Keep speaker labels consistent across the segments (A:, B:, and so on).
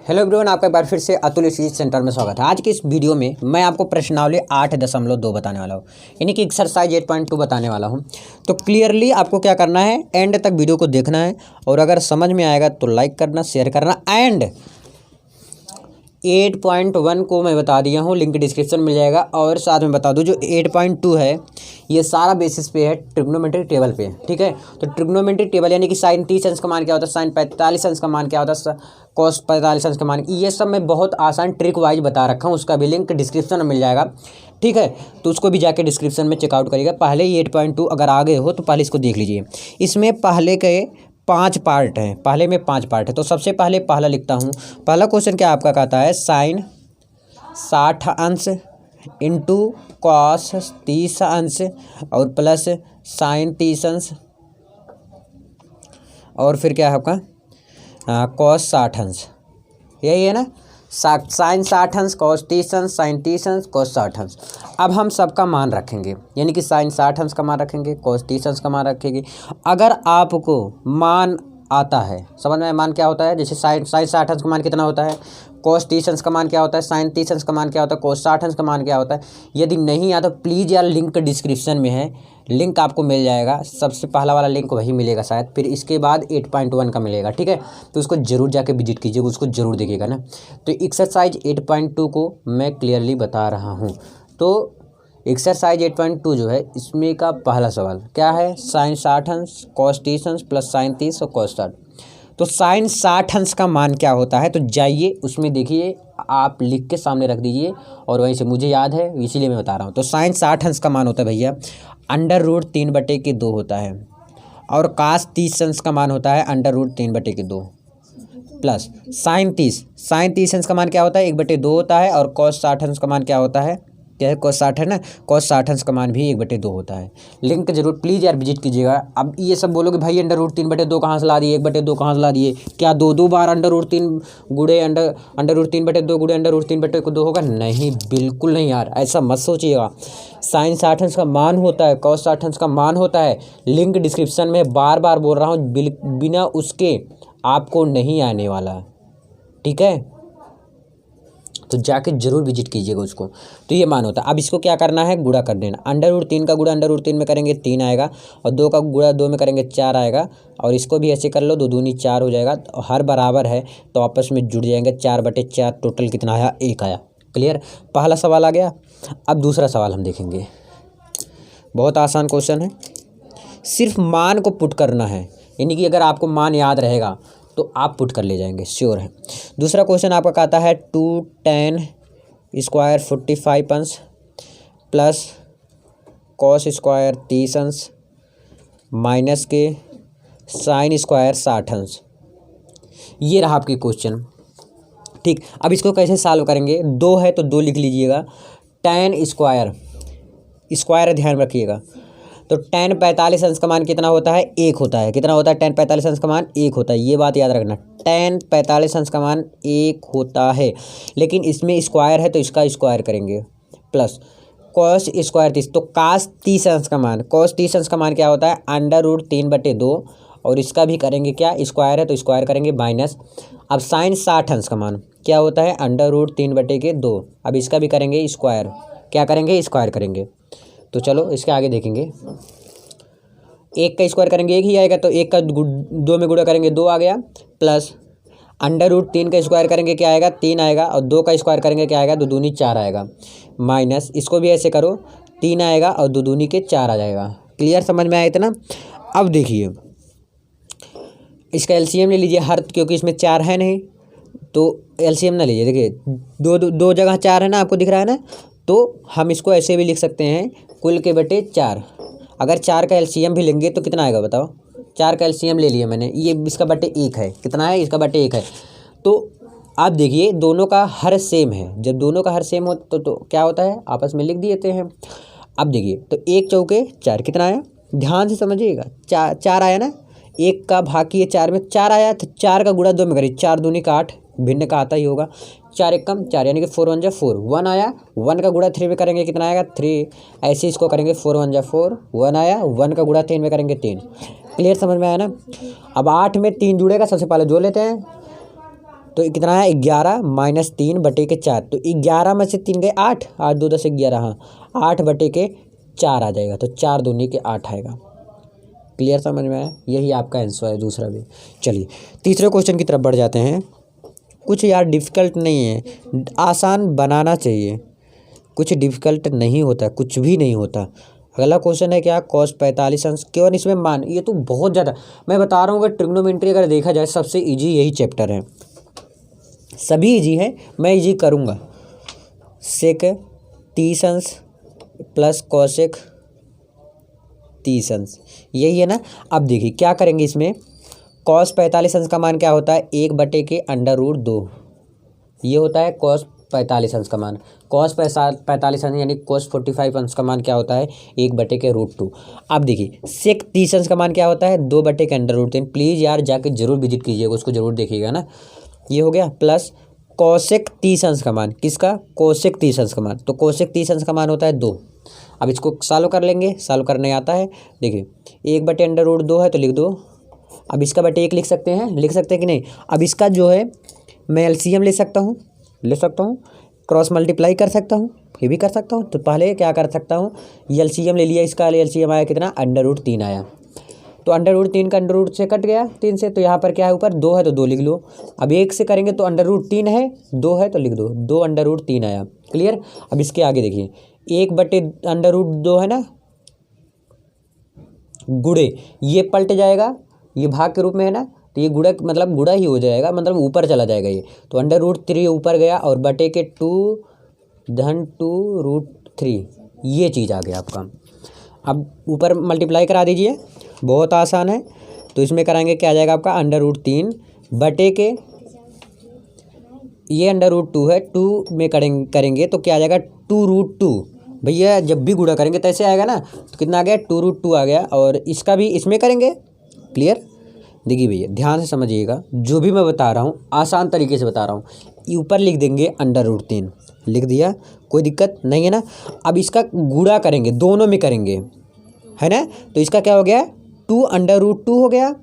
A: Hello everyone, आपका एक बार फिर से अतुल इसी सेंटर में स्वागत है। आज की इस वीडियो में मैं आपको प्रश्नावली 8.2 बताने वाला हूँ, यानी कि एक्सरसाइज 8.2 बताने वाला हूँ। तो क्लियरली आपको क्या करना है, एंड तक वीडियो को देखना है और अगर समझ में आएगा तो लाइक करना, शेयर करना। एंड 8.1 को मैं बता दिया हूँ, लिंक डिस्क्रिप्शन मिल जाएगा। और साथ में बता दूँ जो 8.2 है ये सारा बेसिस पे है ट्रिग्नोमेट्रिक टेबल पे, ठीक है। तो ट्रिग्नोमेट्रिक टेबल यानी कि साइन 30 अंश का मान क्या होता है, साइन 45 अंश का मान क्या होता है, कॉस 45 अंश का मान, ये सब मैं बहुत आसान ट्रिक वाइज बता रखा हूँ। उसका भी लिंक डिस्क्रिप्शन में मिल जाएगा, ठीक है। तो उसको भी जाके डिस्क्रिप्शन में चेकआउट करिएगा। पहले ही 8.2 अगर आ गए हो तो पहले इसको देख लीजिए। इसमें पहले के 5 पार्ट हैं, पहले में 5 पार्ट है। तो सबसे पहले पहला लिखता हूँ। पहला क्वेश्चन क्या आपका कहता है, साइन 60 अंश इंटू कॉस 30 अंश और प्लस साइन 30 अंश और फिर क्या है आपका कॉस 60 अंश। यही है ना, साइन 60 अंश, कॉस 30 अंश, साइन 30 अंश, कॉस 60 अंश। अब हम सबका मान रखेंगे, यानी कि साइन 60 अंश का मान रखेंगे, कॉस 30 अंश का मान रखेंगे। अगर आपको मान आता है, समझ में मान क्या होता है, जैसे साइन 60 अंश का मान कितना होता है, कॉस 30 अंश का मान क्या होता है, साइन 30 अंश का मान क्या होता है, कॉस 60 अंश का मान क्या होता है। यदि नहीं आता तो प्लीज़ यार लिंक डिस्क्रिप्शन में है, लिंक आपको मिल जाएगा। सबसे पहला वाला लिंक वही मिलेगा शायद, फिर इसके बाद 8.1 का मिलेगा, ठीक है। तो उसको जरूर जाके विजिट कीजिएगा, उसको जरूर देखिएगा ना। तो एक्सरसाइज 8.2 को मैं क्लियरली बता रहा हूँ। तो एक्सरसाइज 8.2 जो है, इसमें का पहला सवाल क्या है, साइन 60 अंश, कॉस 30 अंश प्लस साइन 30 और कॉस 60। तो साइन 60 अंश का मान क्या होता है, तो जाइए उसमें देखिए, आप लिख के सामने रख दीजिए और वहीं से मुझे याद है इसीलिए मैं बता रहा हूँ। तो साइन 60 अंश का मान होता है भैया √3/2 होता है, और कास 30 अंश का मान होता है √3/2 प्लस साइन 30 अंश का मान क्या होता है 1/2 होता है, और कॉस 60 अंश का मान क्या होता है, क्या है, कॉस 60 है ना, कॉस 60 अंश का मान भी 1/2 होता है। लिंक जरूर प्लीज़ यार विजिट कीजिएगा। अब ये सब बोलोगे भाई √3/2 कहाँ से ला दिए, 1/2 कहाँ से ला दिए, क्या 2 बार √3 गुड़े √3/2 गुड़े √3/2 होगा? नहीं, बिल्कुल नहीं यार, ऐसा मत सोचिएगा। साइन 60 अंश का मान होता है, कॉस 60 अंश का मान होता है। लिंक डिस्क्रिप्शन में बार बार बोल रहा हूँ, बिना उसके आपको नहीं आने वाला, ठीक है। तो जाके जरूर विजिट कीजिएगा उसको। तो ये मान होता है। अब इसको क्या करना है, गुणा कर देना। √3 का गुणा √3 में करेंगे 3 आएगा, और 2 का गुणा 2 में करेंगे 4 आएगा, और इसको भी ऐसे कर लो, 2 दूनी 4 हो जाएगा। तो हर बराबर है तो आपस में जुड़ जाएंगे, 4/4 टोटल कितना आया, 1 आया। क्लियर, पहला सवाल आ गया। अब दूसरा सवाल हम देखेंगे, बहुत आसान क्वेश्चन है, सिर्फ मान को पुट करना है, यानी कि अगर आपको मान याद रहेगा तो आप पुट कर ले जाएंगे, श्योर है। दूसरा क्वेश्चन आपका कहता है 2tan² 45 अंश प्लस cos² 30 अंश माइनस के sin² 60 अंश। ये रहा आपकी क्वेश्चन, ठीक। अब इसको कैसे सॉल्व करेंगे, 2 है तो 2 लिख लीजिएगा, tan² स्क्वायर ध्यान रखिएगा। तो tan 45 अंश का मान कितना होता है, 1 होता है। कितना होता है tan 45 अंश का मान, 1 होता है। ये बात याद रखना, tan 45 अंश का मान 1 होता है, लेकिन इसमें स्क्वायर है तो इसका स्क्वायर करेंगे, प्लस cos² 30। तो cos 30 अंश का मान, cos 30 अंश का मान क्या होता है √3/2, और इसका भी करेंगे क्या, स्क्वायर है तो स्क्वायर करेंगे, माइनस। अब sin 60 अंश का मान क्या होता है √3/2। अब इसका भी करेंगे स्क्वायर, क्या करेंगे, स्क्वायर करेंगे। तो चलो इसके आगे देखेंगे, 1 का स्क्वायर करेंगे 1 ही आएगा, तो 1 का 2 में गुणा करेंगे 2 आ गया, प्लस √3 का स्क्वायर करेंगे क्या आएगा, 3 आएगा, और 2 का स्क्वायर करेंगे क्या आएगा, 2 दूनी 4 आएगा, माइनस इसको भी ऐसे करो, 3 आएगा और 2 दूनी के 4 आ जाएगा। क्लियर, समझ में आया इतना। अब देखिए इसका एलसीएम ले लीजिए हर, क्योंकि इसमें 4 है नहीं तो एलसीएम ना लीजिए। देखिए दो जगह 4 है ना, आपको दिख रहा है ना, तो हम इसको ऐसे भी लिख सकते हैं, कुल के बटे 4। अगर 4 का एलसीएम भी लेंगे तो कितना आएगा बताओ, 4 का एलसीएम ले लिया मैंने, ये इसका बटे 1 है, कितना है, इसका बटे 1 है। तो आप देखिए दोनों का हर सेम है, जब दोनों का हर सेम हो तो क्या होता है, आपस में लिख देते हैं। अब देखिए, तो 1 चौके 4 कितना आया, ध्यान से समझिएगा, 4 आया ना, 1 का भाग किए 4 में 4 आया, तो 4 का गुणा 2 में करिए, 4 दूनी का 8, भिन्न का आता ही होगा, 4 1 कम 4, यानी कि 4 1 जा 4, 1 आया, 1 का गुणा 3 में करेंगे कितना आएगा, 3। ऐसे इसको करेंगे 4 1 जा 4, 1 आया, 1 का गुणा 3 में करेंगे 3। क्लियर, समझ में आया ना। अब 8 में 3 जुड़ेगा, सबसे पहले जोड़ लेते हैं, तो कितना है 11-3/4। तो 11 में से 3 गए 8, 8 2 10 11, हाँ 8/4 आ जाएगा। तो 4 दूनी के 8 आएगा। क्लियर समझ में आया? यही आपका आंसर है दूसरा भी। चलिए तीसरे क्वेश्चन की तरफ बढ़ जाते हैं। कुछ यार डिफ़िकल्ट नहीं है, आसान बनाना चाहिए। कुछ डिफ़िकल्ट नहीं होता, कुछ भी नहीं होता। अगला क्वेश्चन है क्या, cos 45 अंश केवल इसमें मान, ये तो बहुत ज़्यादा मैं बता रहा हूँ। अगर ट्रिग्नोमेट्री अगर देखा जाए सबसे इजी यही चैप्टर है, सभी इजी है, मैं इजी करूँगा। सेक 30 अंश प्लस कॉसेक 30 अंश, यही है ना। अब देखिए क्या करेंगे इसमें, cos 45 अंश का मान क्या होता है 1/√2, ये होता है cos 45 अंश का मान। cos 45 अंश यानी cos 45 अंश का मान क्या होता है 1/√2। अब देखिए सेक 30 अंश का मान क्या होता है 2/√3। प्लीज़ यार जाके जरूर विजिट कीजिएगा, उसको जरूर देखिएगा ना। ये हो गया प्लस कोसेक 30 अंश का मान, किसका कोसेक 30 अंश का मान, तो कोसेक 30 अंश का मान होता है 2। अब इसको सॉल्व कर लेंगे, सॉल्व करने आता है। देखिए 1/√2 है तो लिख दो। अब इसका बटे 1 लिख सकते हैं कि नहीं। अब इसका जो है मैं एलसीएम ले सकता हूँ, क्रॉस मल्टीप्लाई कर सकता हूँ, ये भी कर सकता हूँ। तो पहले क्या कर सकता हूँ, एलसीएम ले लिया, इसका एलसीएम आया कितना √3 आया। तो √3 का √ से कट गया 3 से, तो यहाँ पर क्या है ऊपर 2 है तो 2 लिख लो। अब 1 से करेंगे तो √3 है, 2 है तो लिख दो, 2/√3 आया। क्लियर। अब इसके आगे देखिए 1/√2 है ना, गुड़े ये पलट जाएगा, ये भाग के रूप में है ना, तो ये गुड़ा मतलब गुड़ा ही हो जाएगा, मतलब ऊपर चला जाएगा ये। तो √3 ऊपर गया और बटे के 2√3, ये चीज़ आ गया आपका। अब ऊपर मल्टीप्लाई करा दीजिए, बहुत आसान है। तो इसमें कराएंगे क्या आ जाएगा आपका √3 बटे के, ये √2 है, 2 में करेंगे तो क्या आ जाएगा 2√2। भैया जब भी गुणा करेंगे तो ऐसे आएगा ना, तो कितना आ गया 2√2 आ गया। और इसका भी इसमें करेंगे। क्लियर। देखिए भैया ध्यान से समझिएगा, जो भी मैं बता रहा हूँ आसान तरीके से बता रहा हूँ। ऊपर लिख देंगे √3, लिख दिया, कोई दिक्कत नहीं है ना। अब इसका गुणा करेंगे, दोनों में करेंगे, है ना। तो इसका क्या हो गया 2√2 हो गया।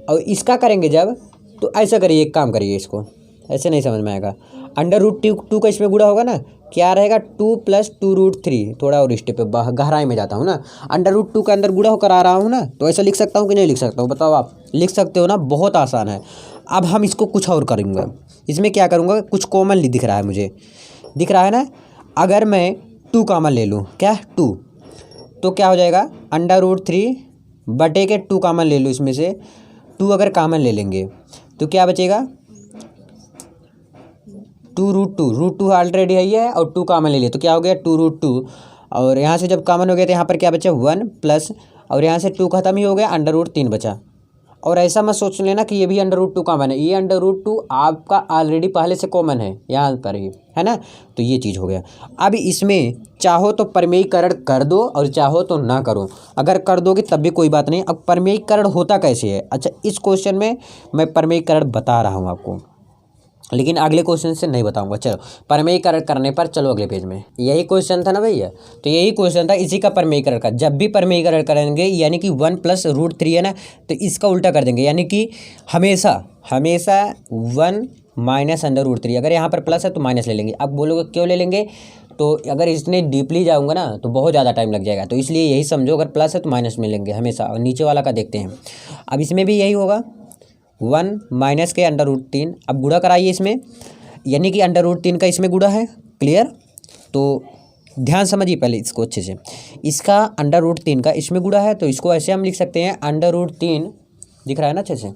A: और इसका करेंगे जब, तो ऐसा करिए, एक काम करिए, इसको ऐसे नहीं समझ में आएगा। √2 का इसमें गुणा होगा ना, क्या रहेगा 2 + 2√3। थोड़ा और स्टेप पे गहराई में जाता हूँ ना, √2 के अंदर गुणा होकर आ रहा हूँ ना, तो ऐसा लिख सकता हूँ कि नहीं लिख सकता हूँ, बताओ आप। लिख सकते हो ना, बहुत आसान है। अब हम इसको कुछ और करेंगे, इसमें क्या करूँगा, कुछ कॉमन दिख रहा है मुझे, दिख रहा है ना। अगर मैं 2 कॉमन ले लूँ, क्या 2, तो क्या हो जाएगा √3 बटे के 2 कॉमन ले लूँ, इसमें से 2 अगर कॉमन ले लेंगे तो क्या बचेगा 2√2 ऑलरेडी है ये, और 2 कॉमन ले लिया तो क्या हो गया 2√2। और यहाँ से जब कॉमन हो गया तो यहाँ पर क्या बचा 1 प्लस, और यहाँ से 2 खत्म ही हो गया, √3 बचा। और ऐसा मत सोच लेना कि ये भी √2 कॉमन है, ये √2 आपका ऑलरेडी पहले से कॉमन है यहाँ पर ही, है ना। तो ये चीज़ हो गया। अब इसमें चाहो तो परमेयीकरण कर दो और चाहो तो ना करो, अगर कर दोगे तब भी कोई बात नहीं। अब परमेयीकरण होता कैसे है, अच्छा इस क्वेश्चन में मैं परमेयीकरण बता रहा हूँ आपको, लेकिन अगले क्वेश्चन से नहीं बताऊंगा। चलो परमेयीकरण करने पर चलो अगले पेज में। यही क्वेश्चन था ना भैया, तो यही क्वेश्चन था इसी का परमेयीकरण का। जब भी परमेयीकरण करेंगे यानी कि 1 + √3 है ना, तो इसका उल्टा कर देंगे, यानी कि हमेशा 1 - √3। अगर यहाँ पर प्लस है तो माइनस ले लेंगे। अब बोलोगे क्यों ले लेंगे, तो अगर इसने डीपली जाऊँगा ना तो बहुत ज़्यादा टाइम लग जाएगा, तो इसलिए यही समझो, अगर प्लस है तो माइनस में लेंगे हमेशा। और नीचे वाला का देखते हैं। अब इसमें भी यही होगा 1 - के √3। अब गुणा कराइए इसमें, यानी कि √3 का इसमें गुणा है। क्लियर। तो ध्यान समझिए पहले इसको अच्छे से, इसका √3 का इसमें गुणा है, तो इसको ऐसे हम लिख सकते हैं √3, दिख रहा है ना अच्छे से,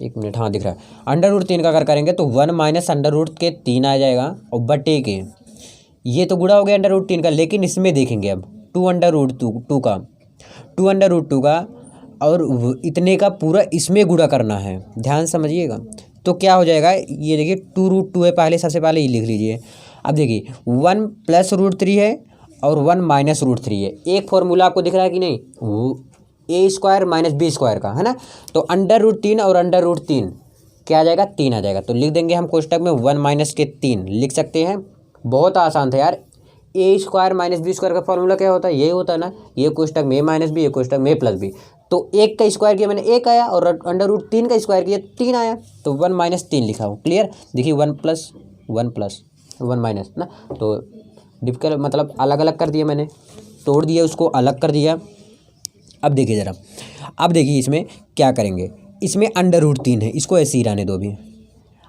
A: एक मिनट, हाँ दिख रहा है। √3 का अगर करेंगे तो 1 - √3 आ जाएगा, और बटे के ये तो गुणा हो गया √3 का। लेकिन इसमें देखेंगे अब 2 का 2 का, और इतने का पूरा इसमें गुणा करना है, ध्यान समझिएगा। तो क्या हो जाएगा, ये देखिए 2√2 है पहले, सबसे पहले ये लिख लीजिए। अब देखिए 1 + √3 है और 1 - √3 है। एक फॉर्मूला आपको दिख रहा है कि नहीं, a² - b² का, है ना। तो √3 और √3 क्या आ जाएगा 3 आ जाएगा। तो लिख देंगे हम कोष्टक में 1 - के 3 लिख सकते हैं। बहुत आसान था यार। a² - b² का फॉर्मूला क्या होता है, यही होता है ना, ये कोष्टक में a - b, ये कोष्टक में a + b। तो 1 का स्क्वायर किया मैंने 1 आया, और √3 का स्क्वायर किया 3 आया, तो 1 - 3 लिखा हूँ। क्लियर? देखिए 1 + 1 + 1 माइनस ना, तो डिफिकल्ट मतलब अलग अलग कर दिया मैंने, तोड़ दिया उसको, अलग कर दिया। अब देखिए ज़रा, अब देखिए इसमें क्या करेंगे। इसमें √3 है, इसको ऐसे ही रहने दो। अभी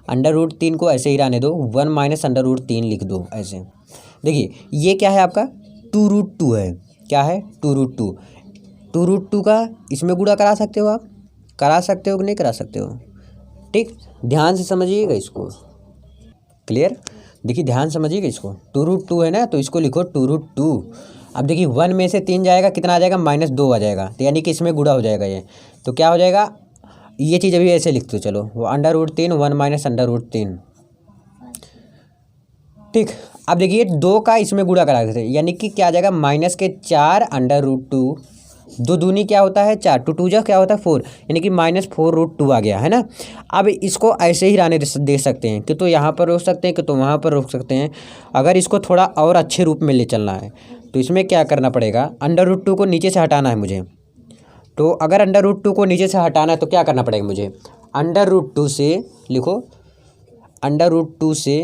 A: √3 को ऐसे ही रहने दो, 1 - √3 लिख दो ऐसे। देखिए ये क्या है आपका 2√2 है। क्या है 2√2। 2√2 का इसमें गुणा करा सकते हो आप, करा सकते हो कि नहीं करा सकते हो? ठीक, ध्यान से समझिएगा इसको। क्लियर? देखिए ध्यान समझिएगा इसको। 2√2 है ना, तो इसको लिखो 2√2। अब देखिए 1 में से 3 जाएगा, कितना आ जाएगा -2 आ जाएगा, तो यानी कि इसमें गुणा हो जाएगा ये। तो क्या हो जाएगा, ये चीज़ अभी ऐसे लिख दो। चलो वो √3 1 - √3। ठीक, अब देखिए 2 का इसमें गुणा करा देते, यानी कि क्या आ जाएगा -4 √2। 2 दूनी क्या होता है 4, 2 2 जा क्या होता है 4, यानी कि -4√2 आ गया है ना। अब इसको ऐसे ही रहने दे सकते हैं कि तो यहाँ पर रोक सकते हैं कि तो वहाँ पर रोक सकते हैं। अगर इसको थोड़ा और अच्छे रूप में ले चलना है तो इसमें क्या करना पड़ेगा, √2 को नीचे से हटाना है मुझे। तो अगर √2 को नीचे से हटाना है तो क्या करना पड़ेगा मुझे, √2 से लिखो, √2 से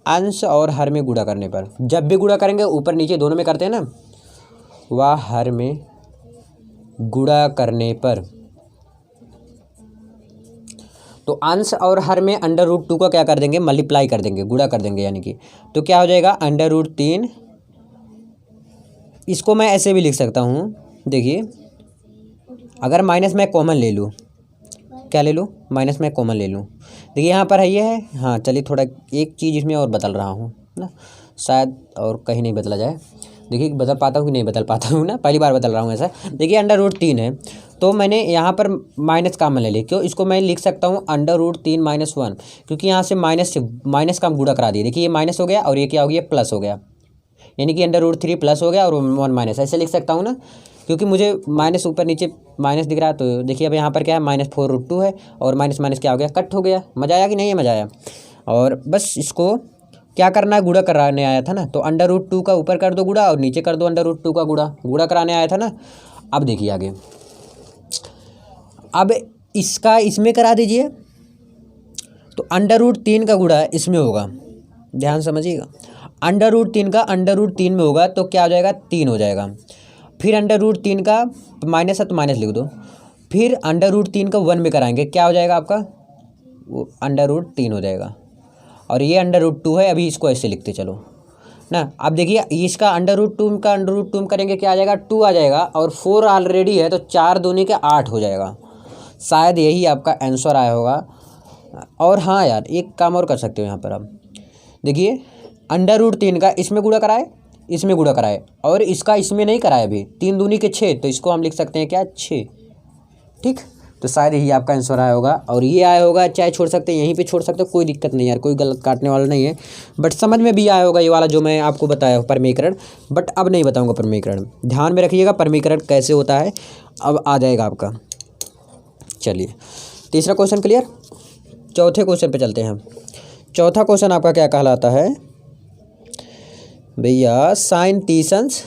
A: अंश और हर में गुणा करने पर, जब भी गुणा करेंगे ऊपर नीचे दोनों में करते हैं ना, वह हर में गुणा करने पर, तो अंश और हर में √2 का क्या कर देंगे, मल्टीप्लाई कर देंगे, गुणा कर देंगे, यानी कि तो क्या हो जाएगा √3। इसको मैं ऐसे भी लिख सकता हूँ। देखिए अगर माइनस मैं कॉमन ले लूँ, क्या ले लूँ, माइनस में कॉमन ले लूँ। देखिए यहाँ पर है ये है, हाँ चलिए थोड़ा एक चीज़ इसमें और बदल रहा हूँ ना, शायद और कहीं नहीं बदला जाए। देखिए बदल पाता हूँ कि नहीं बदल पाता हूँ ना, पहली बार बदल रहा हूँ ऐसा। देखिए √3 है, तो मैंने यहाँ पर माइनस कॉमन ले लिया, क्यों, इसको मैं लिख सकता हूँ √3 - 1, क्योंकि यहाँ से माइनस का गुणा करा दिया। देखिए ये माइनस हो गया और ये क्या हो गया, प्लस हो गया, यानी कि √3 प्लस हो गया और 1 माइनस, ऐसे लिख सकता हूँ ना, क्योंकि मुझे माइनस ऊपर नीचे माइनस दिख रहा है। तो देखिए अब यहाँ पर क्या है -4√2 है, और माइनस माइनस क्या हो गया, कट हो गया। मज़ा आया कि नहीं है, मज़ा आया। और बस इसको क्या करना है, गुणा कराने आया था ना, तो √2 का ऊपर कर दो गुणा और नीचे कर दो √2 का गुणा कराने आया था ना। अब देखिए आगे, अब इसका इसमें करा दीजिए, तो √3 का गुणा इसमें होगा, ध्यान समझिएगा। √3 का √3 में होगा तो क्या हो जाएगा, 3 हो जाएगा। फिर √3 का माइनस है तो माइनस लिख दो, फिर √3 का 1 में कराएंगे, क्या हो जाएगा आपका, वो √3 हो जाएगा। और ये √2 है, अभी इसको ऐसे लिखते चलो ना। अब देखिए इसका √2 का √2 करेंगे, क्या आ जाएगा 2 आ जाएगा, और 4 ऑलरेडी है तो 4 दूनी के 8 हो जाएगा। शायद यही आपका आंसर आया होगा। और हाँ यार एक काम और कर सकते हो यहाँ पर, आप देखिए √3 का इसमें गुणा कराए, इसमें गुणा कराए, और इसका इसमें नहीं कराए अभी, 3 दूनी के 6, तो इसको हम लिख सकते हैं क्या 6। ठीक, तो शायद यही आपका आंसर आया होगा। और ये आया होगा, चाहे छोड़ सकते हैं, यहीं पे छोड़ सकते हो, कोई दिक्कत नहीं यार, कोई गलत काटने वाला नहीं है। बट समझ में भी आया होगा ये वाला जो मैं आपको बताया परमीकरण। बट अब नहीं बताऊँगा परमीकरण, ध्यान में रखिएगा परमीकरण कैसे होता है, अब आ जाएगा आपका। चलिए तीसरा क्वेश्चन क्लियर। चौथे क्वेश्चन पे चलते हैं हम। चौथा क्वेश्चन आपका क्या कहलाता है भैया, साइन तीसंस,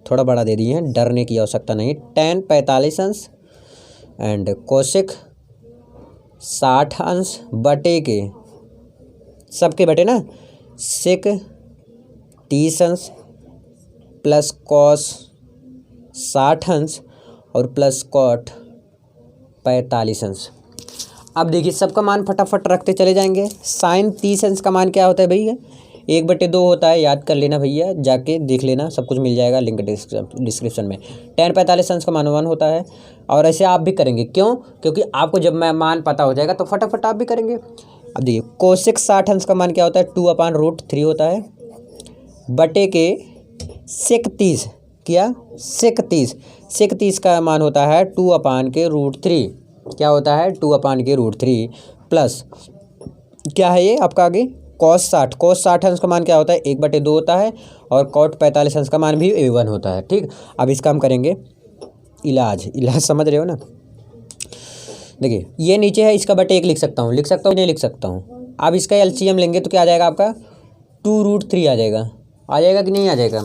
A: थोड़ा बड़ा दे दिए हैं, डरने की आवश्यकता नहीं, tan 45 अंश एंड कोसेक 60 अंश बटे के, सबके बटे ना, सेक 30 अंश प्लस कॉस 60 अंश और प्लस कॉट 45 अंश। अब देखिए सबका मान फटाफट रखते चले जाएंगे। साइन 30 अंश का मान क्या होता है भैया, 1/2 होता है, याद कर लेना भैया, जाके देख लेना, सब कुछ मिल जाएगा लिंक डिस्क्रिप्शन में। tan 45 अंश का मान 1 होता है। और ऐसे आप भी करेंगे, क्यों, क्योंकि आपको जब मैं मान पता हो जाएगा तो फटाफट आप भी करेंगे। अब देखिए कोसेक 60 अंश का मान क्या होता है, 2/√3 होता है, बटे के सेक 30, क्या सेक 30 का मान होता है 2/√3, क्या होता है 2/√3 प्लस क्या है ये आपका आगे कॉस 60 अंश का मान क्या होता है 1/2 होता है, और कॉट 45 अंश का मान भी 1 होता है। ठीक, अब इसका हम करेंगे इलाज समझ रहे हो ना। देखिए ये नीचे है, इसका बटे 1 लिख सकता हूँ नहीं लिख सकता हूँ। अब इसका एलसीएम लेंगे तो क्या आ जाएगा आपका 2√3 आ जाएगा, आ जाएगा कि नहीं आ जाएगा।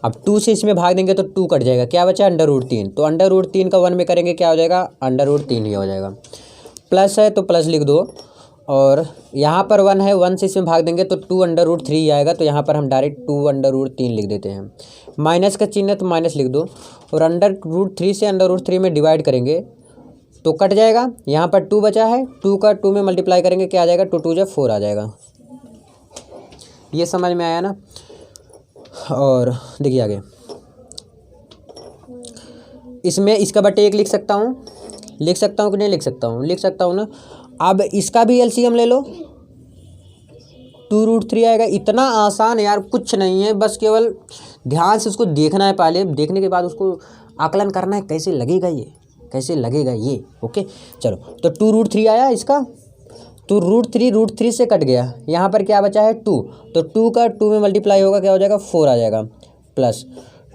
A: अब 2 से इसमें भाग देंगे तो 2 कट जाएगा, क्या बचा अंडर रूट 3, तो अंडर रूट 3 का 1 में करेंगे क्या हो जाएगा, अंडर रूट 3 ही हो जाएगा। प्लस है तो प्लस लिख दो, और यहाँ पर 1 है, 1 से इसमें भाग देंगे तो 2 अंडर रूट 3 आएगा, तो यहाँ पर हम डायरेक्ट 2 अंडर रूट 3 लिख देते हैं। माइनस का चिन्ह है तो माइनस लिख दो, और अंडर रूट 3 से अंडर रूट 3 में डिवाइड करेंगे तो कट जाएगा। यहाँ पर 2 बचा है, 2 का 2 में मल्टीप्लाई करेंगे क्या आ जाएगा, 2 2 जा 4 आ जाएगा। ये समझ में आया ना। और देखिए आगे, इसमें इसका बटे 1 लिख सकता हूँ कि नहीं लिख सकता हूँ, लिख सकता हूँ ना। अब इसका भी एलसीएम ले लो, 2√3 आएगा। इतना आसान यार कुछ नहीं है, बस केवल ध्यान से उसको देखना है, पहले देखने के बाद उसको आकलन करना है कैसे लगेगा ये। ओके चलो, तो 2√3 आया इसका, तो रूट थ्री से कट गया, यहाँ पर क्या बचा है 2, तो 2 का 2 में मल्टीप्लाई होगा क्या हो जाएगा 4 आ जाएगा प्लस।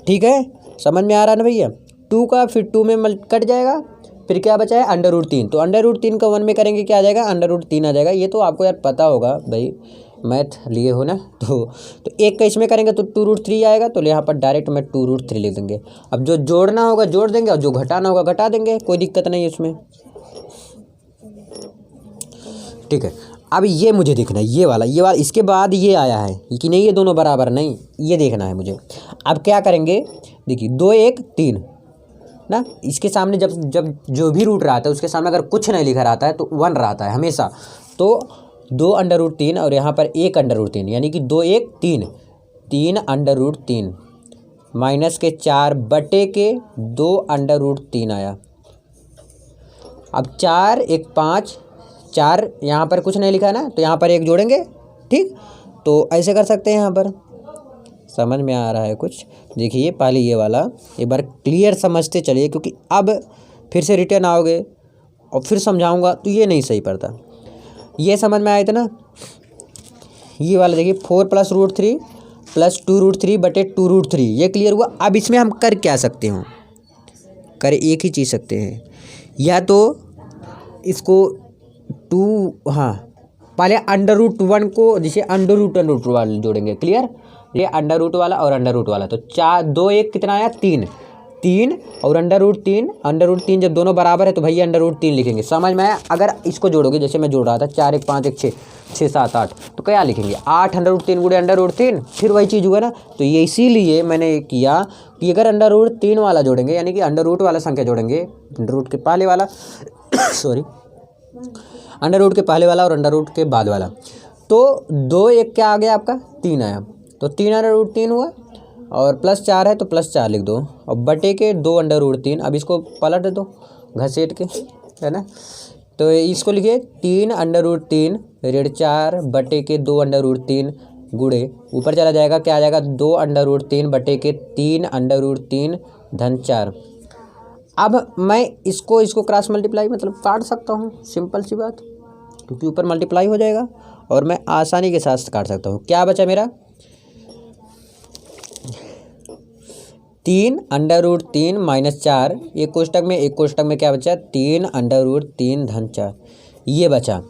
A: ठीक है, समझ में आ रहा है ना भैया। 2 का फिर 2 में कट जाएगा, फिर क्या बचा है अंडर रूट 3, तो अंडर रूट 3 का 1 में करेंगे क्या आ जाएगा, अंडर रूट 3 आ जाएगा। ये तो आपको यार पता होगा भाई, मैथ लिए हो ना। तो 1 का इसमें करेंगे तो 2√3 आएगा, तो यहाँ पर डायरेक्ट में 2√3 लिख देंगे। अब जो जोड़ना होगा जोड़ देंगे, और जो घटाना होगा घटा देंगे, कोई दिक्कत नहीं है इसमें। ठीक है, अब ये मुझे देखना है, ये वाला इसके बाद ये आया है कि नहीं, ये दोनों बराबर नहीं, ये देखना है मुझे। अब क्या करेंगे, देखिए 2 1 3 ना, इसके सामने जब जो भी रूट रहता है उसके सामने अगर कुछ नहीं लिखा रहता है तो 1 रहता है हमेशा। तो 2 अंडर रूट 3 और यहाँ पर 1 अंडर रूट 3, यानी कि 2 1 3, 3 अंडर रूट 3 माइनस के 4 बटे के 2 अंडर रूट 3 आया। अब 4 1 5, 4 यहाँ पर कुछ नहीं लिखा है ना, तो यहाँ पर 1 जोड़ेंगे। ठीक, तो ऐसे कर सकते हैं। यहाँ पर समझ में आ रहा है कुछ, देखिए पहले ये वाला एक बार क्लियर समझते चलिए, क्योंकि अब फिर से रिटर्न आओगे और फिर समझाऊंगा तो ये नहीं सही पड़ता। ये समझ में आया था ना, ये वाला देखिए 4 + √3 + 2√3 बटे 2√3, ये क्लियर हुआ। अब इसमें हम कर क्या सकते हो, कर एक ही चीज़ सकते हैं, या तो इसको 2, हाँ पहले अंडर रूट 1 को जैसे अंडर रूट वाला जोड़ेंगे, क्लियर। ये अंडर रूट वाला और अंडर रूट वाला, तो 4 2 1 कितना आया 3 और अंडर रूट 3 जब दोनों बराबर है तो भैया अंडर रूट 3 लिखेंगे। समझ में आया। अगर इसको जोड़ोगे, जैसे मैं जोड़ रहा था 4 1 5 1 6 6 7 8, तो क्या लिखेंगे 8 अंडर रूट 3 गुणे अंडर रूट 3, फिर वही चीज़ हुआ ना। तो ये इसीलिए मैंने किया कि अगर अंडर रूट 3 वाला जोड़ेंगे, यानी कि अंडर रूट वाला संख्या जोड़ेंगे, अंडर रूट के पहले वाला सॉरी अंडर रूट के पहले वाला और अंडर रूट के बाद वाला, तो 2 1 क्या आ गया आपका 3 आया, तो 3 अंडर रूट 3 हुआ, और +4 है तो +4 लिख दो, और बटे के 2 अंडर रूट 3। अब इसको पलट दो घसीट के, है ना। तो इसको लिखिए 3 अंडर रूट 3 ऋण 4 बटे के 2 अंडर रूट 3 गुणे, ऊपर चला जाएगा क्या आ जाएगा 2 अंडर रूट 3 बटे के 3 अंडर रूट 3 धन 4। अब मैं इसको क्रॉस मल्टीप्लाई मतलब काट सकता हूँ, सिंपल सी बात, क्योंकि ऊपर मल्टीप्लाई हो जाएगा और मैं आसानी के साथ काट सकता हूँ। क्या बचा मेरा 3 अंडर रूट 3 - 4, एक कोष्टक में क्या बचा 3 अंडर रूट 3 धन 4, ये बचा।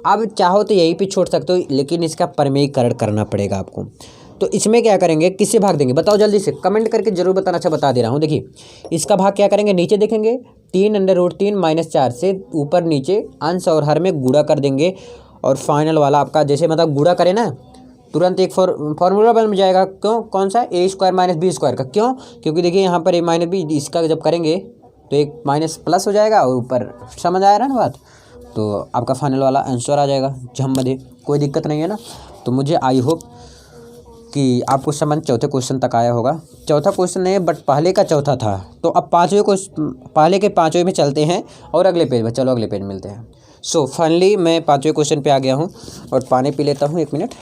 A: अब चाहो तो यहीं पे छोड़ सकते हो, लेकिन इसका परमेयीकरण करना पड़ेगा आपको। तो इसमें क्या करेंगे, किससे भाग देंगे बताओ जल्दी से, कमेंट करके जरूर बताना। अच्छा बता दे रहा हूँ, देखिए इसका भाग क्या करेंगे, नीचे देखेंगे 3 अंडर रूट 3 - 4 से ऊपर नीचे अंश और हर में गुणा कर देंगे, और फाइनल वाला आपका जैसे मतलब गुणा करें ना, तुरंत एक फॉर्मूला बन जाएगा। क्यों, कौन सा, a² - b² का। क्यों, क्योंकि देखिए यहाँ पर a - b, इसका जब करेंगे तो एक माइनस प्लस हो जाएगा और ऊपर, समझ आ रहा है ना बात, तो आपका फाइनल वाला आंसर आ जाएगा झम्मदे, कोई दिक्कत नहीं है ना। तो मुझे आई होप कि आपको समझ चौथे क्वेश्चन तक आया होगा। चौथा क्वेश्चन नहीं है बट पहले का चौथा था, तो अब पहले के 5वें में चलते हैं और अगले पेज में, चलो अगले पेज मिलते हैं। सो फाइनली मैं 5वें क्वेश्चन पे आ गया हूँ, और पानी पी लेता हूँ 1 मिनट।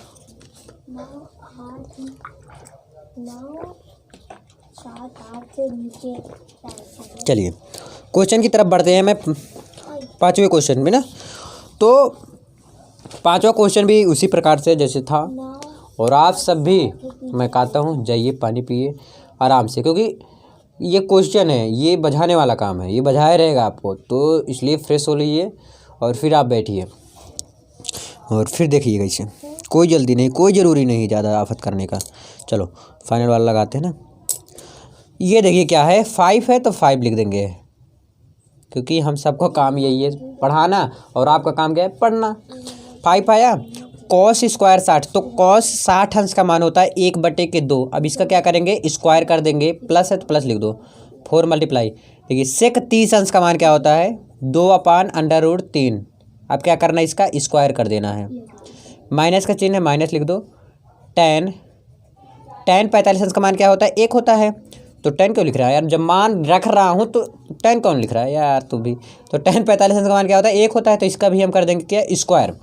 A: चलिए क्वेश्चन की तरफ बढ़ते हैं। मैं 5वें क्वेश्चन में ना, तो 5वां क्वेश्चन भी उसी प्रकार से जैसे था, और आप सब भी मैं कहता हूँ जाइए पानी पिए आराम से, क्योंकि ये क्वेश्चन है, ये बझाने वाला काम है, ये बझाए रहेगा आपको, तो इसलिए फ्रेश हो लीजिए और फिर आप बैठिए और फिर देखिएगा इसे। कोई जल्दी नहीं, कोई ज़रूरी नहीं ज़्यादा आफत करने का। चलो फाइनल वाला लगाते हैं ना। ये देखिए क्या है, 5 है तो 5 लिख देंगे, क्योंकि हम सबको काम यही है, पढ़ाना, और आपका काम क्या है, पढ़ना। 5 आया। कॉस स्क्वायर 60, तो कॉस 60 अंश का मान होता है 1/2। अब इसका क्या करेंगे, स्क्वायर कर देंगे, प्लस है तो प्लस लिख दो, 4 मल्टीप्लाई। देखिए सेक 30 अंश का मान क्या होता है, 2/√3। अब क्या करना है, इसका स्क्वायर कर देना है, माइनस का चिन्ह है, माइनस लिख दो। tan 45 अंश का मान क्या होता है, 1 होता है। तो 10 क्यों लिख रहा है यार, जब मान रख रहा हूँ तो 10 कौन लिख रहा है यार तू भी। तो tan 45 अंश का मान क्या होता है, 1 होता है, तो इसका भी हम कर देंगे क्या, स्क्वायर।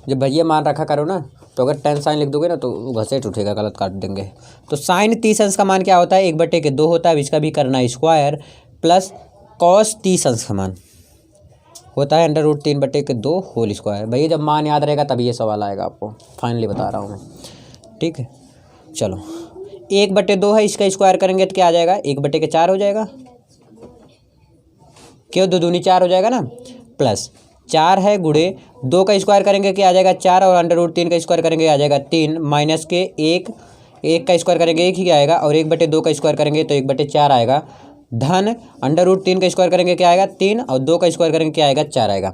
A: जब भैया मान रखा करो ना, तो अगर 10 साइन लिख दोगे ना तो घसेट उठेगा, गलत काट देंगे। तो साइन 30 अंश का मान क्या होता है, 1/2 होता है, इसका भी करना है स्क्वायर, प्लस कॉस 30 अंश का मान होता है √3/2 होल स्क्वायर। भैया जब मान याद रहेगा तभी ये सवाल आएगा आपको, फाइनली बता रहा हूँ मैं, ठीक है। चलो 1/2 है, इसका स्क्वायर करेंगे तो क्या आ जाएगा, 1/4 हो जाएगा, क्यों, 2 दूनी 4 हो जाएगा ना, प्लस 4 है गुणे 2 का स्क्वायर करेंगे क्या आ जाएगा, 4, और √3 का स्क्वायर करेंगे आ जाएगा 3, माइनस के 1 का स्क्वायर करेंगे 1 ही आएगा, और 1/2 का स्क्वायर करेंगे तो 1/4 आएगा, धन √3 का स्क्वायर करेंगे क्या आएगा 3, और 2 का स्क्वायर करेंगे क्या आएगा 4 आएगा।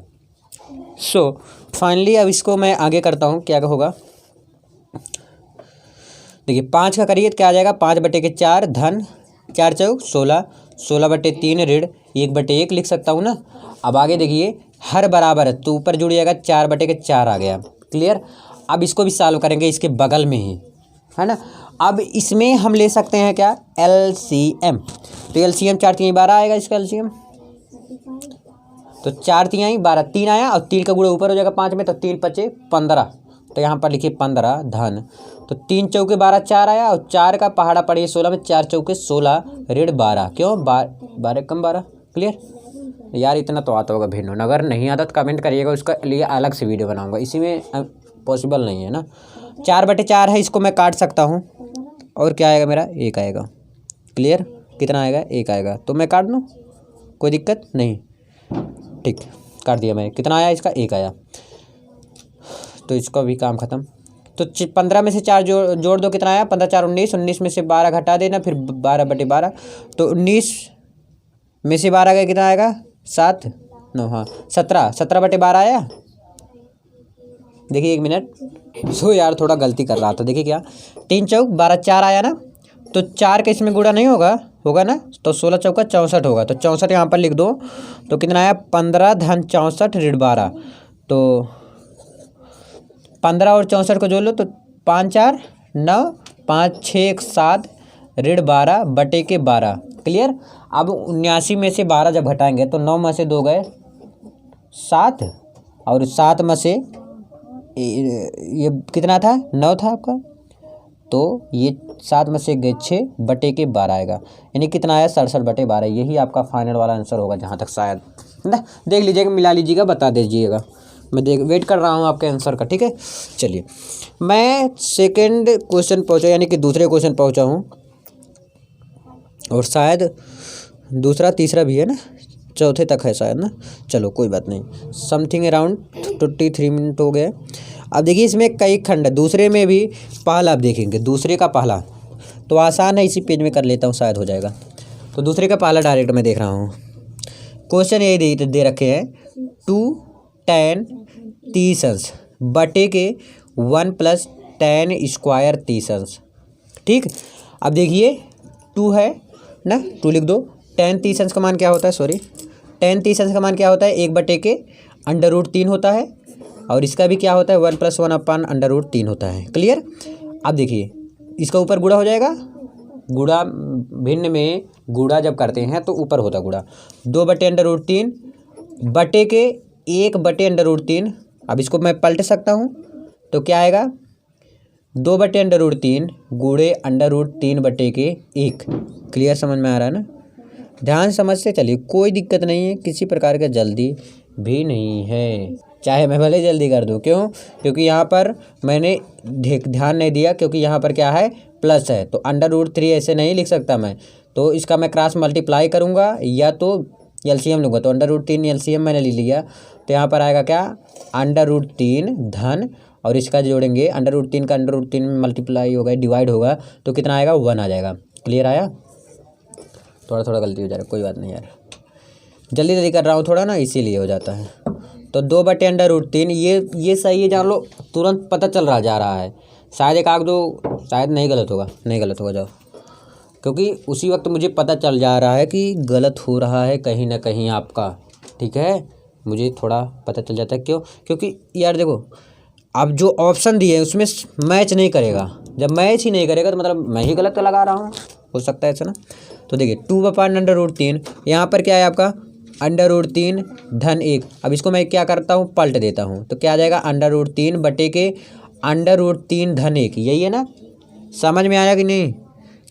A: सो फाइनली अब इसको मैं आगे करता हूँ, क्या होगा, देखिए 5 का करिए तो क्या आ जाएगा, 5/4 धन 4 चौक 16, 16/3 ऋण 1/1 लिख सकता हूँ ना। अब आगे देखिए हर बराबर है तो ऊपर जुड़ जाएगा, 4/4 आ गया, क्लियर। अब इसको भी सॉल्व करेंगे इसके बगल में ही, है ना। अब इसमें हम ले सकते हैं क्या, LCM। तो LCM 4 3 12 आएगा, इसका LCM तो 4 3 12, 3 आया, और 3 का गुणा ऊपर हो जाएगा 5 में, तो 3 5 15, तो यहाँ पर लिखिए 15 धन, तो 3 चौके 12 4 आया, और 4 का पहाड़ा पड़िए 16 में, 4 चौके 16 ऋण 12, क्यों 12 कम 12, क्लियर। यार इतना तो आता होगा भिन्न, अगर नहीं आता तो कमेंट करिएगा, उसका लिए अलग से वीडियो बनाऊंगा, इसी में पॉसिबल नहीं है ना। 4/4 है, इसको मैं काट सकता हूँ, और क्या आएगा मेरा, 1 आएगा, क्लियर। कितना आएगा, 1 आएगा, तो मैं काट दूँ, कोई दिक्कत नहीं, ठीक, काट दिया मैं। कितना आया इसका, 1 आया, तो इसका भी काम ख़त्म। तो 15 में से 4 जोड़ दो, कितना आया, 15 4 19, 19 में से 12 घटा देना, फिर 12/12, तो 19 में से 12 गया, कितना आएगा 7 9, हाँ 17, 17/12 आया। देखिए 1 मिनट, सो यार थोड़ा गलती कर रहा था, देखिए क्या, 3 चौक 12 4 आया ना, तो 4 का इसमें गुणा नहीं होगा, होगा ना, तो 16 चौका 64 होगा, तो 64 यहाँ पर लिख दो, तो कितना आया 15 धन 64 ऋण 12, तो 15 और 64 को जोड़ लो, तो 5 4 9, 5 6 7 ऋण 12/12, क्लियर। अब 79 में से 12 जब घटाएंगे तो 9 में से 2 गए 7, और 7 में से ये कितना था, 9 था आपका, तो ये 7 में से गए 6/12 आएगा, यानी कितना आया 67/12। यही आपका फाइनल वाला आंसर होगा, जहाँ तक शायद ना, देख लीजिएगा, मिला लीजिएगा, बता दीजिएगा, मैं वेट कर रहा हूँ आपके आंसर का, ठीक है। चलिए मैं सेकंड क्वेश्चन पहुँचा, यानी कि दूसरे क्वेश्चन पहुँचा हूँ, और शायद दूसरा तीसरा भी है ना, चौथे तक है शायद ना। चलो कोई बात नहीं, समथिंग अराउंड 23 मिनट हो गए। अब देखिए इसमें कई खंड है, दूसरे में भी पहला आप देखेंगे, दूसरे का पहला तो आसान है, इसी पेज में कर लेता हूँ, शायद हो जाएगा। तो दूसरे का पहला डायरेक्ट मैं देख रहा हूँ, क्वेश्चन यही दे रखे हैं, 2 tan 30 अंश बटे के 1 + tan स्क्वायर 30 अंश, ठीक। अब देखिए 2 है ना, 2 लिख दो। tan 30 अंश का मान क्या होता है, सॉरी, tan 30 अंश का मान क्या होता है, 1/√3 होता है, और इसका भी क्या होता है 1 + 1/√3 होता है, क्लियर। अब देखिए इसका ऊपर गुणा हो जाएगा, गुणा भिन्न में गुणा जब करते हैं तो ऊपर होता है गुणा, 2/√3 बटे के 1/√3। अब इसको मैं पलट सकता हूँ, तो क्या आएगा 2/√3 गुणे √3/1, क्लियर, समझ में आ रहा है ना। ध्यान समझते चलिए, कोई दिक्कत नहीं है, किसी प्रकार का जल्दी भी नहीं है, चाहे मैं भले जल्दी कर दूँ, क्यों, क्योंकि यहाँ पर मैंने ध्यान नहीं दिया, क्योंकि यहाँ पर क्या है प्लस है, तो √3 ऐसे नहीं लिख सकता मैं, तो इसका मैं क्रॉस मल्टीप्लाई करूँगा, या तो LCM लूँगा, तो √3 LCM मैंने ले लिया, तो यहाँ पर आएगा क्या √3 धन और इसका जोड़ेंगे, अंडर रूट 3 का अंडर रूट 3 में मल्टीप्लाई होगा, डिवाइड होगा, तो कितना आएगा 1 आ जाएगा। क्लियर आया? थोड़ा थोड़ा गलती हो जा रहा है, कोई बात नहीं यार, जल्दी जल्दी कर रहा हूँ थोड़ा ना, इसीलिए हो जाता है। तो 2/√3 ये सही है, जान लो, तुरंत पता चल रहा जा रहा है। शायद एक आग दो, शायद नहीं गलत होगा, नहीं गलत होगा जाओ, क्योंकि उसी वक्त मुझे पता चल जा रहा है कि गलत हो रहा है कहीं ना कहीं आपका। ठीक है, मुझे थोड़ा पता चल जाता है, क्यों? क्योंकि यार देखो, अब जो ऑप्शन दिए हैं उसमें मैच नहीं करेगा, जब मैच ही नहीं करेगा तो मतलब मैं ही गलत लगा रहा हूँ, हो सकता है ऐसा ना। तो देखिए 2/√3, यहाँ पर क्या है आपका अंडर रूट 3 धन 1। अब इसको मैं क्या करता हूँ, पलट देता हूँ, तो क्या आ जाएगा अंडर√3 बटे के अंडर√3 धन 1। यही है ना, समझ में आया कि नहीं?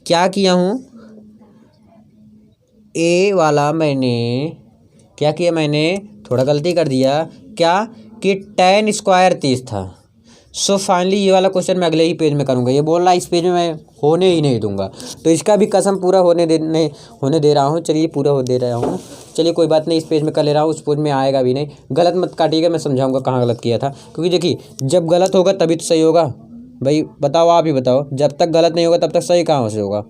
A: क्या किया हूँ, ए वाला मैंने क्या किया, मैंने थोड़ा गलती कर दिया, क्या कि tan स्क्वायर 30 था। सो फाइनली ये वाला क्वेश्चन मैं अगले ही पेज में करूँगा, ये बोल रहा है इस पेज में मैं होने ही नहीं दूंगा, तो इसका भी कसम पूरा होने दे रहा हूँ। चलिए पूरा हो दे रहा हूँ, चलिए कोई बात नहीं, इस पेज में कर ले रहा हूँ, उस पेज में आएगा भी नहीं। गलत मत काटिएगा, मैं समझाऊंगा कहाँ गलत किया था, क्योंकि देखिए जब गलत होगा तभी तो सही होगा। भाई बताओ, आप ही बताओ, जब तक गलत नहीं होगा तब तक सही कहाँ से होगा।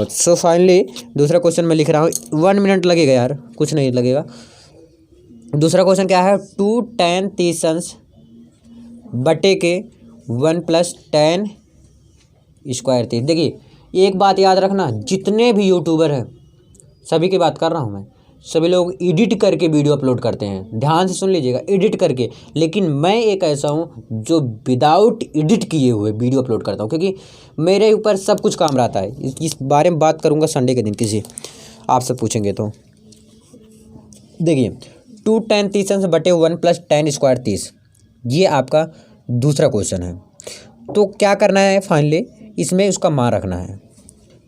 A: सो फाइनली दूसरा क्वेश्चन मैं लिख रहा हूँ, 1 मिनट लगेगा यार, कुछ नहीं लगेगा। दूसरा क्वेश्चन क्या है, 2 tan तीसंस बटे के 1 + tan स्क्वायर 30। देखिए एक बात याद रखना, जितने भी यूट्यूबर हैं सभी की बात कर रहा हूँ मैं, सभी लोग एडिट करके वीडियो अपलोड करते हैं, ध्यान से सुन लीजिएगा, एडिट करके। लेकिन मैं एक ऐसा हूँ जो विदाउट एडिट किए हुए वीडियो अपलोड करता हूँ, क्योंकि मेरे ऊपर सब कुछ काम रहता है। इस बारे में बात करूँगा संडे के दिन किसी आप सब पूछेंगे तो। देखिए 2 tan तीसंस बटे 1 + tan स्क्वायर 30, ये आपका दूसरा क्वेश्चन है। तो क्या करना है, फाइनली इसमें उसका मान रखना है,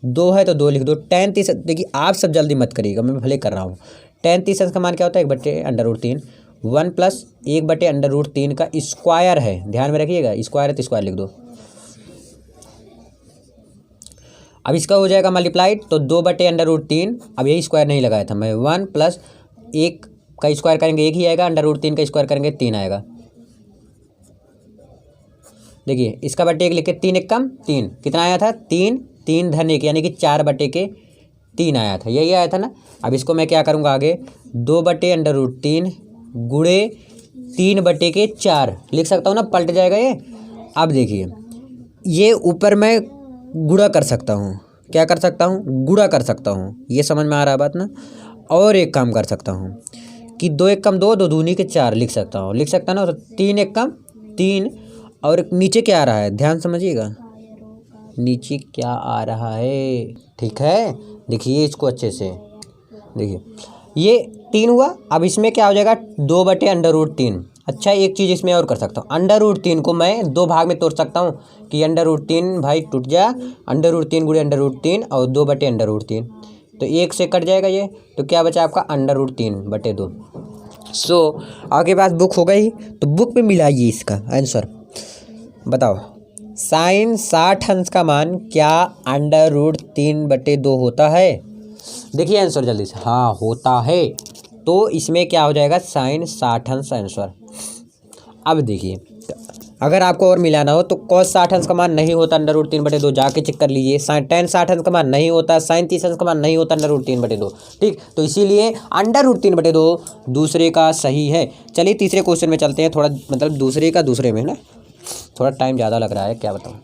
A: 2 है तो 2 लिख दो। tan तीसंस, देखिए आप सब जल्दी मत करिएगा, मैं भले कर रहा हूँ। tan तीसंस का मान क्या होता है, 1/√3, 1 + 1/√3 का स्क्वायर है, ध्यान में रखिएगा, स्क्वायर है तो स्क्वायर लिख दो। अब इसका हो जाएगा मल्टीप्लाइड, तो 2/√3, अब यही स्क्वायर नहीं लगाया था मैं, 1 + 1 का स्क्वायर करेंगे 1 ही आएगा, अंडर√3 का स्क्वायर करेंगे 3 आएगा। देखिए इसका बटे 1 लिख के 3 × 1 = 3, कितना आया था 3, 3 धन 1 यानी कि 4/3 आया था, यही आया था ना। अब इसको मैं क्या करूँगा आगे, 2/√3 गुणे 3/4 लिख सकता हूँ ना, पलट जाएगा ये। अब देखिए ये ऊपर मैं गुणा कर सकता हूँ, क्या कर सकता हूँ, गुणा कर सकता हूँ, ये समझ में आ रहा है बात ना। और एक काम कर सकता हूँ कि 2 × 1 = 2, 2 दूनी के 4 लिख सकता हूँ, लिख सकता ना। तो 3 × 1 = 3, और नीचे क्या आ रहा है, ध्यान समझिएगा, नीचे क्या आ रहा है, ठीक है। देखिए इसको अच्छे से देखिए, ये 3 हुआ। अब इसमें क्या हो जाएगा, 2/√3। अच्छा एक चीज़ इसमें और कर सकता हूँ, अंडर√3 को मैं 2 भाग में तोड़ सकता हूँ कि अंडर√3 भाई टूट जा, अंडर√3 गुणे अंडर√3 और 2/√3, तो 1 से कट जाएगा ये, तो क्या बचा आपका अंडर√3/2। सो आपके पास बुक हो गई, तो बुक में मिलाइए इसका आंसर। बताओ sin 60 अंश का मान क्या अंडर√3/2 होता है? देखिए आंसर जल्दी से, हाँ होता है, तो इसमें क्या हो जाएगा sin 60 अंश आंसर। अब देखिए अगर आपको और मिलाना हो तो cos 60 अंश का मान नहीं होता अंडर√3/2, जाके चेक कर लीजिए। tan 60 अंश का मान नहीं होता, sin 30 अंश का मान नहीं होता अंडर√3/2, ठीक। तो इसीलिए अंडर√3/2 दूसरे का सही है। चलिए तीसरे क्वेश्चन में चलते हैं, थोड़ा मतलब दूसरे का दूसरे में ना थोड़ा टाइम ज़्यादा लग रहा है, क्या बताऊँ।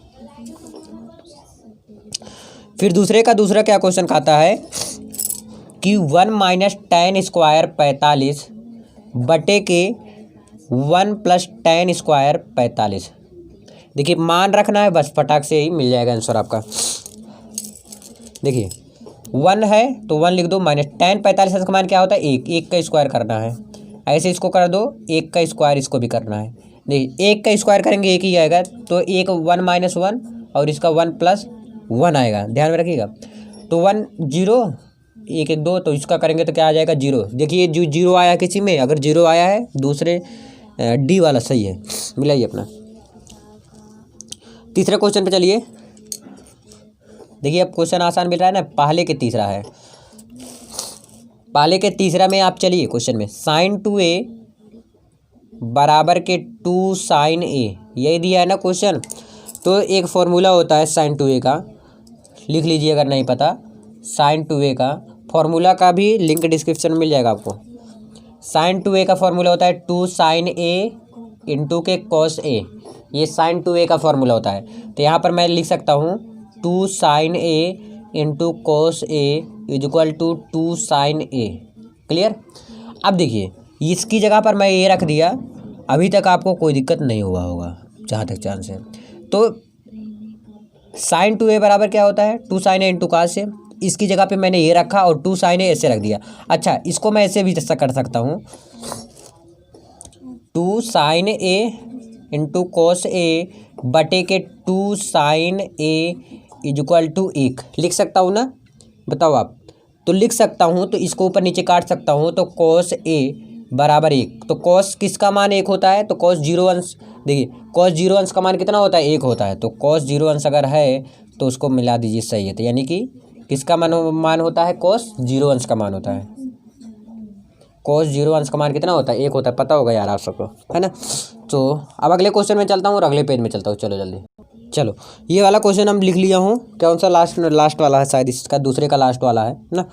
A: फिर दूसरे का दूसरा क्या क्वेश्चन खाता है कि 1 - tan स्क्वायर 45 बटे के 1 + tan स्क्वायर 45। देखिए मान रखना है, बस फटाक से ही मिल जाएगा आंसर आपका। देखिए 1 है तो 1 लिख दो, माइनस tan 45 का मान क्या होता है 1, 1 का स्क्वायर करना है, ऐसे इसको कर दो, 1 का स्क्वायर इसको भी करना है। देखिए 1 का स्क्वायर करेंगे 1 ही आएगा, तो 1 1 - 1 और इसका 1 + 1 आएगा, ध्यान में रखिएगा। तो 1 0 1 1 2, तो इसका करेंगे तो क्या आ जाएगा 0। देखिए जो 0 आया किसी में, अगर 0 आया है दूसरे डी वाला सही है, मिलाइए अपना। तीसरे क्वेश्चन पे चलिए। देखिए अब क्वेश्चन आसान मिल रहा है ना, पहले के तीसरा है, पहले के तीसरा में आप चलिए क्वेश्चन में sin 2a बराबर के 2 साइन ए, यही दिया है ना क्वेश्चन। तो एक फॉर्मूला होता है साइन 2a का, लिख लीजिए अगर नहीं पता। साइन 2a का फॉर्मूला का भी लिंक डिस्क्रिप्शन में मिल जाएगा आपको। साइन 2a का फॉर्मूला होता है 2 साइन ए इंटू के कॉस ए, ये साइन 2a का फॉर्मूला होता है। तो यहाँ पर मैं लिख सकता हूँ 2 sine A into cos A is equal to 2 sine A. Clear. अब देखिए इसकी जगह पर मैं ये रख दिया, अभी तक आपको कोई दिक्कत नहीं हुआ होगा जहाँ तक चांस है। तो साइन 2a बराबर क्या होता है 2 साइन ए इंटू कॉस ए, इसकी जगह पे मैंने ये रखा और 2 साइन ए ऐसे रख दिया। अच्छा इसको मैं ऐसे भी कर सकता हूँ 2 sine A into cos A बटे के 2 sine A is equal to 1 लिख सकता हूँ ना, बताओ आप। तो लिख सकता हूँ, तो इसको ऊपर नीचे काट सकता हूँ। तो कॉस ए बराबर 1, तो कॉस किसका मान 1 होता है, तो कॉस 0 अंश, देखिए कॉस 0 अंश का मान कितना होता है 1 होता है। तो कॉस 0 अंश अगर है तो उसको मिला दीजिए, सही है। तो यानी कि किसका मान होता है कॉस 0 अंश का मान होता है। कॉस 0 अंश का मान कितना होता है 1 होता है, पता होगा यार आप सबको, है ना। तो अब अगले क्वेश्चन में चलता हूँ और अगले पेज में चलता हूँ। चलो जल्दी, चलो ये वाला क्वेश्चन हम लिख लिया हूँ। कौन सा लास्ट वाला है, शायद इसका दूसरे का लास्ट वाला है ना।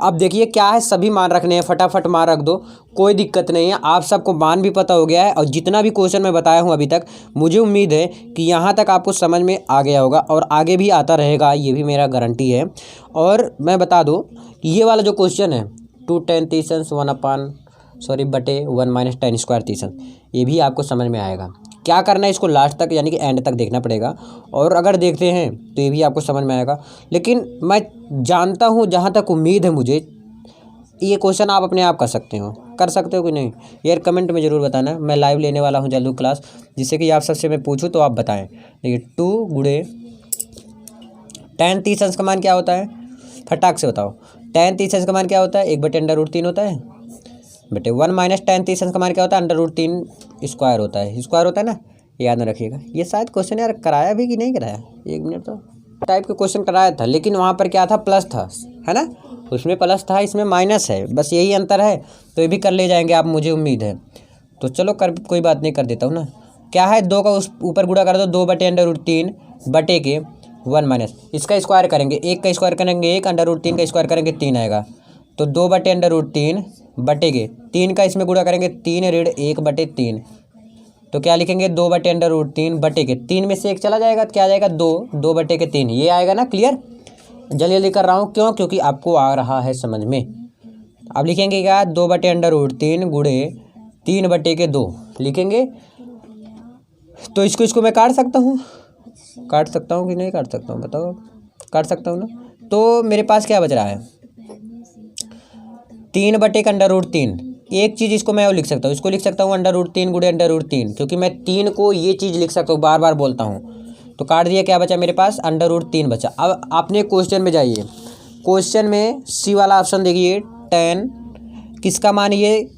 A: अब देखिए क्या है, सभी मान रखने हैं, फटाफट मान रख दो, कोई दिक्कत नहीं है। आप सबको मान भी पता हो गया है और जितना भी क्वेश्चन मैं बताया हूँ अभी तक, मुझे उम्मीद है कि यहाँ तक आपको समझ में आ गया होगा और आगे भी आता रहेगा, ये भी मेरा गारंटी है। और मैं बता दूँ ये वाला जो क्वेश्चन है 2 tan तीसंस 1 बटे 1 माइनस tan स्क्वायर तीसंस, ये भी आपको समझ में आएगा। क्या करना है, इसको लास्ट तक यानी कि एंड तक देखना पड़ेगा, और अगर देखते हैं तो ये भी आपको समझ में आएगा। लेकिन मैं जानता हूँ, जहाँ तक उम्मीद है मुझे, ये क्वेश्चन आप अपने आप कर सकते हो कि नहीं यार, कमेंट में ज़रूर बताना। मैं लाइव लेने वाला हूँ जल्दी क्लास, जिससे कि आप सबसे मैं पूछूँ तो आप बताएं। देखिए 2 गुणे tan तीसंस का मान क्या होता है, फटाक से बताओ। tan तीसंस का मान क्या होता है 1/√3 होता है, बटे 1 माइनस tan तीसंस का मान क्या होता है √3 स्क्वायर होता है, स्क्वायर होता है ना, याद ना रखिएगा। ये शायद क्वेश्चन यार कराया भी कि नहीं कराया, 1 मिनट, तो टाइप के क्वेश्चन कराया था, लेकिन वहाँ पर क्या था प्लस था, है ना, उसमें प्लस था, इसमें माइनस है, बस यही अंतर है। तो ये भी कर ले जाएंगे आप, मुझे उम्मीद है। तो चलो कोई बात नहीं, कर देता हूँ ना। क्या है 2 का उस ऊपर गुणा कर दो, 2/√3 बटे के 1 माइनस, इसका स्क्वायर करेंगे, 1 का स्क्वायर करेंगे 1, √3 का स्क्वायर करेंगे 3 आएगा। तो 2/√3 बटे के 3 का इसमें गुणा करेंगे 3 ऋण 1/3, तो क्या लिखेंगे 2/√3 बटे के 3 में से 1 चला जाएगा, तो क्या आ जाएगा 2/3, ये आएगा ना। क्लियर, जल्दी जल्दी कर रहा हूँ, क्यों, क्योंकि आपको आ रहा है समझ में। अब लिखेंगे क्या 2/√3 गुणे 3/2 लिखेंगे। तो इसको मैं काट सकता हूँ कि नहीं काट सकता हूँ, बताओ। काट सकता हूँ ना। तो मेरे पास क्या बच रहा है 3/√3, एक चीज़ इसको मैं और लिख सकता हूँ, इसको लिख सकता हूँ √3 गुणे √3, क्योंकि मैं 3 को ये चीज़ लिख सकता हूँ, बार बार बोलता हूँ। तो काट दिया, क्या बचा मेरे पास √3 बचा। अब आपने क्वेश्चन में जाइए, क्वेश्चन में सी वाला ऑप्शन देखिए, tan किसका मान ये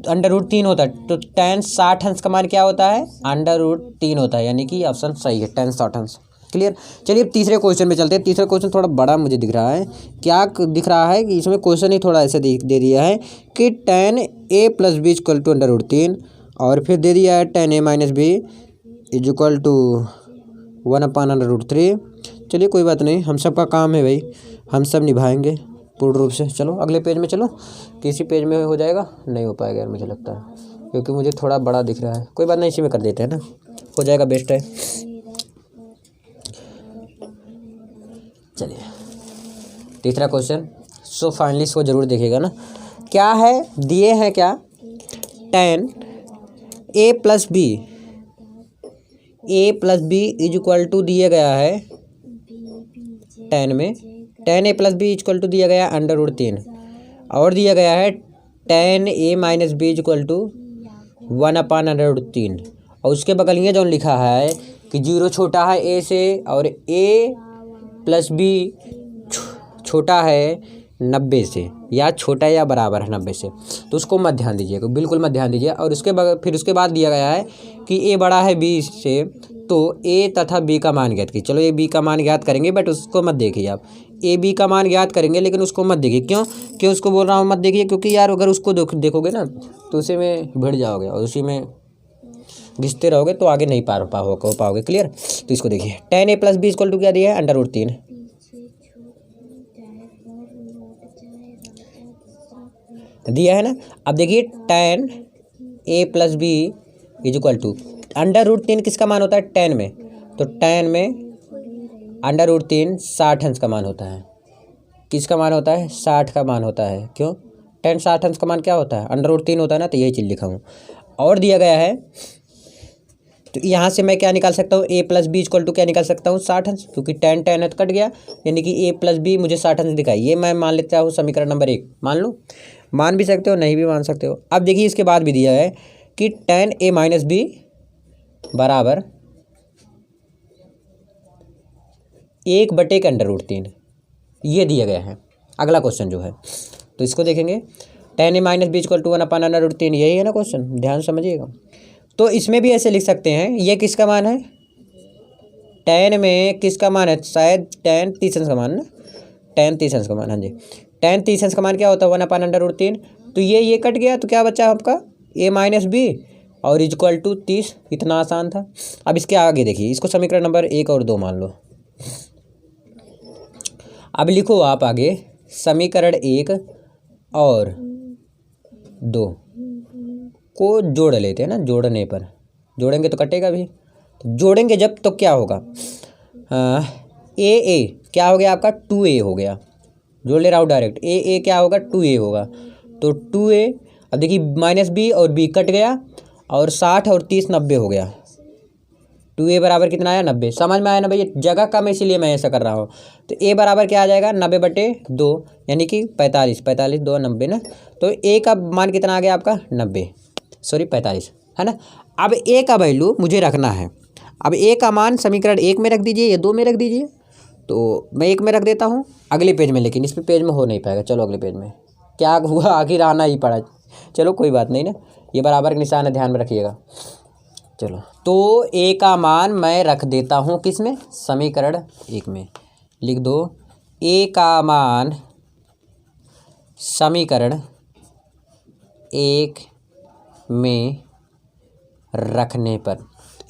A: √3 होता है, तो tan 60 अंश का मान क्या होता है √3 होता है, यानी कि ऑप्शन सही है tan 60 अंश। क्लियर। चलिए अब तीसरे क्वेश्चन में चलते हैं। तीसरा क्वेश्चन थोड़ा बड़ा मुझे दिख रहा है, क्या दिख रहा है कि इसमें क्वेश्चन ही थोड़ा ऐसे दे दिया है कि tan a + b = √3, और फिर दे दिया है tan a - b = 1/√3। चलिए कोई बात नहीं, हम सब का काम है भाई, हम सब निभाएंगे पूर्ण रूप से। चलो अगले पेज में चलो, किसी पेज में हो जाएगा, नहीं हो पाएगा यार मुझे लगता है, क्योंकि मुझे थोड़ा बड़ा दिख रहा है। कोई बात नहीं, इसी में कर देते हैं ना, हो जाएगा, बेस्ट है। चलिए तीसरा क्वेश्चन, सो फाइनली इसको ज़रूर देखिएगा ना। क्या है, दिए हैं क्या tan a + b = दिया गया है, tan में tan a + b = दिया गया है √3, और दिया गया है tan a - b = 1/√3, और उसके बगल में जो लिखा है कि 0 छोटा है a से और a + b छोटा है 90 से, या छोटा या बराबर है 90 से, तो उसको मत ध्यान दीजिएगा, बिल्कुल मत ध्यान दीजिए। और फिर उसके बाद दिया गया है कि a बड़ा है b से, तो a तथा b का मान ज्ञात कीजिए। चलो ये b का मान ज्ञात करेंगे, बट उसको मत देखिए आप, a b का मान ज्ञात करेंगे, लेकिन उसको मत देखिए। क्यों उसको बोल रहा हूँ मत देखिए, क्योंकि यार अगर उसको देखोगे ना तो उसी में भिड़ जाओगे और उसी में घिसते रहोगे तो आगे नहीं पार हो पाओगे। क्लियर। तो इसको देखिए tan a plus B equal to क्या दिया है, √3 दिया है ना। अब देखिए tan a plus B is equal to √3 किसका मान होता है, tan में, तो tan में √3 60 अंश का मान होता है। किसका मान होता है, 60 का मान होता है। क्यों, tan 60 अंश का मान क्या होता है, √3 होता है ना, तो यही चीज़ लिखा हूँ। और दिया गया है तो यहाँ से मैं क्या निकाल सकता हूँ, a plus B equal to क्या निकाल सकता हूँ, 60 अंश, क्योंकि tan tan है तो कट गया, यानी कि a प्लस बी मुझे 60 अंश दिखाई। ये मैं मान लेता हूँ समीकरण नंबर 1। मान लो, मान भी सकते हो, नहीं भी मान सकते हो। अब देखिए इसके बाद भी दिया है कि tan a माइनस बी बराबर 1/√3, ये दिया गया है। अगला क्वेश्चन जो है तो इसको देखेंगे, tan a minus B equal to 1/√3, यही है ना क्वेश्चन, ध्यान समझिएगा। तो इसमें भी ऐसे लिख सकते हैं, ये किसका मान है, tan में किसका मान है, शायद tan 30 अंश का मान ना, tan 30 अंश का मान, हाँ जी, tan 30 अंश का मान क्या होता है, 1/√3। तो ये कट गया तो क्या बचा आपका, a माइनस बी और इक्वल टू 30। इतना आसान था। अब इसके आगे देखिए, इसको समीकरण नंबर 1 और 2 मान लो। अब लिखो आप आगे समीकरण 1 और 2 को जोड़ लेते हैं ना, जोड़ने पर, जोड़ेंगे तो कटेगा भी, तो जोड़ेंगे जब तो क्या होगा, ए क्या हो गया आपका, 2a हो गया, जोड़ ले रहा हूँ डायरेक्ट, ए क्या होगा, 2a होगा, तो 2a। अब देखिए माइनस बी और बी कट गया, और 60 और 30 90 हो गया, 2a बराबर कितना आया, 90। समझ में आया ना भैया, जगह कम है इसीलिए मैं ऐसा कर रहा हूँ। तो a बराबर क्या आ जाएगा, 90/2, यानी कि 45, 2 90 ना। तो a का मान कितना आ गया आपका, 90, सॉरी 45, है ना। अब a का वैल्यू मुझे रखना है। अब a का मान समीकरण 1 में रख दीजिए या 2 में रख दीजिए, तो मैं 1 में रख देता हूँ अगले पेज में, लेकिन इस पेज में हो नहीं पाएगा। चलो अगले पेज में क्या हुआ, आखिर आना ही पड़ा। चलो कोई बात नहीं ना, ये बराबर का निशान है, ध्यान में रखिएगा। चलो तो a का मान मैं रख देता हूँ किस में, समीकरण 1 में। लिख दो a का मान समीकरण 1 में रखने पर,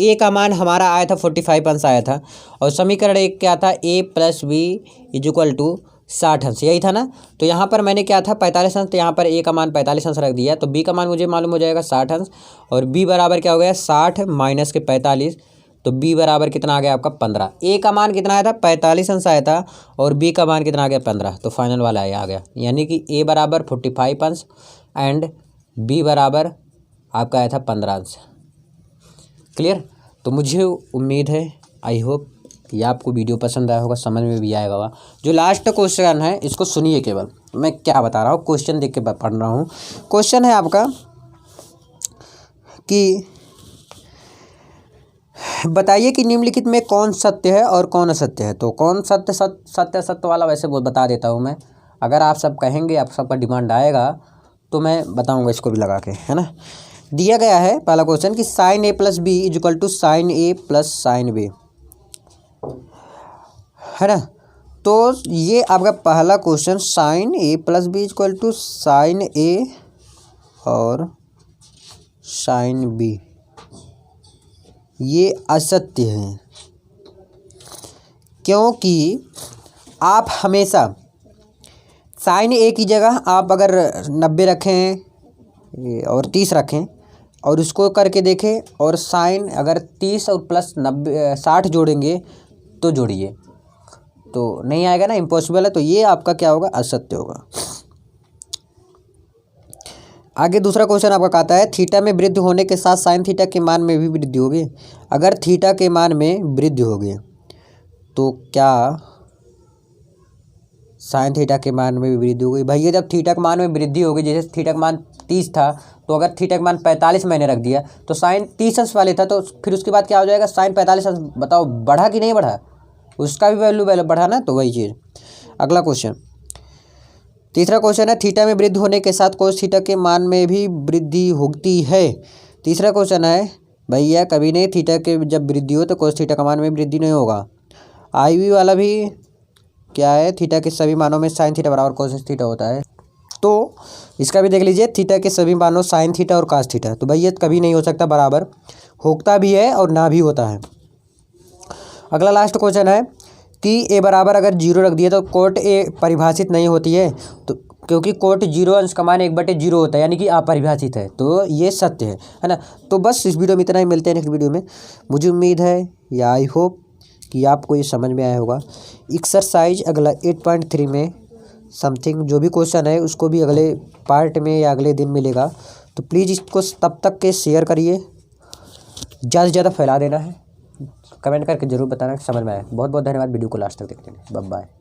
A: a का मान हमारा आया था 45 अंश आया था, और समीकरण 1 क्या था, a plus B is equal to 60 अंश, यही था ना। तो यहाँ पर मैंने क्या था, 45 अंश, तो यहाँ पर a का मान 45 अंश रख दिया, तो b का मान मुझे मालूम हो जाएगा 60 अंश, और b बराबर क्या हो गया, 60 माइनस के 45, तो b बराबर कितना आ गया आपका 15। a का मान कितना आया था, 45 अंश आया था, और b का मान कितना आ गया, 15। तो फाइनल वाला आ गया, यानी कि a बराबर 45 अंश एंड b बराबर आपका आया था 15 अंश। क्लियर। तो मुझे उम्मीद है, आई होप ये आपको वीडियो पसंद आया होगा, समझ में भी आएगा। जो लास्ट क्वेश्चन है इसको सुनिए, केवल मैं क्या बता रहा हूँ, क्वेश्चन देख के पढ़ रहा हूँ। क्वेश्चन है आपका कि बताइए कि निम्नलिखित में कौन सत्य है और कौन असत्य है। तो कौन सत्य वाला वैसे बता देता हूँ मैं, अगर आप सब कहेंगे, आप सबका डिमांड आएगा तो मैं बताऊँगा इसको भी लगा के, है ना। दिया गया है पहला क्वेश्चन कि sine a plus B is equal to sine A plus sine B, है ना। तो ये आपका पहला question, sine a plus B is equal to sine A और साइन बी, ये असत्य है, क्योंकि आप हमेशा साइन ए की जगह आप अगर 90 रखें और 30 रखें और उसको करके देखें, और साइन अगर 30 और प्लस 90 60 जोड़ेंगे तो जोड़िए, तो नहीं आएगा ना, इम्पॉसिबल है। तो ये आपका क्या होगा, असत्य होगा। आगे दूसरा क्वेश्चन आपका कहता है थीटा में वृद्धि होने के साथ साइन थीटा के मान में भी वृद्धि होगी। अगर थीटा के मान में वृद्धि होगी तो क्या साइन थीटा के मान में भी वृद्धि होगी। भैया जब थीटा के मान में वृद्धि होगी, जैसे थीटा का मान 30 था, तो अगर थीटा का मान 45 मैंने रख दिया तो साइन 30 अंश वाले था, तो फिर उसके बाद क्या हो जाएगा, साइन 45 अंश। बताओ बढ़ा कि नहीं बढ़ा, उसका भी वैल्यू बढ़ा ना। तो वही चीज़। अगला क्वेश्चन, तीसरा क्वेश्चन है थीटा में वृद्धि होने के साथ कोस थीटा के मान में भी वृद्धि होती है। तीसरा क्वेश्चन है भैया कभी नहीं, थीटा के जब वृद्धि हो तो कोस थीटा का मान में वृद्धि नहीं होगा। IV वाला भी क्या है, थीटा के सभी मानों में साइन थीटा बराबर कोस थीटा होता है। तो इसका भी देख लीजिए, थीटा के सभी मानों साइन थीटा और कास थीटा, तो भैया कभी नहीं हो सकता बराबर होता भी है और ना भी होता है। अगला लास्ट क्वेश्चन है कि ए बराबर अगर जीरो रख दिए तो कोट ए परिभाषित नहीं होती है, तो क्योंकि कोट जीरो अंश का मान 1/0 होता है, यानी कि अपरिभाषित है, तो ये सत्य है ना। तो बस इस वीडियो में इतना ही, मिलते हैं नेक्स्ट वीडियो में। मुझे उम्मीद है या आई होप कि आपको ये समझ में आया होगा। एक्सरसाइज अगला 8.3 में समथिंग जो भी क्वेश्चन है उसको भी अगले पार्ट में या अगले दिन मिलेगा, तो प्लीज़ इसको तब तक के शेयर करिए, ज़्यादा से ज़्यादा फैला देना है, कमेंट करके ज़रूर बताना कि समझ में आया। बहुत बहुत धन्यवाद वीडियो को लास्ट तक देखने के लिए। Bye bye.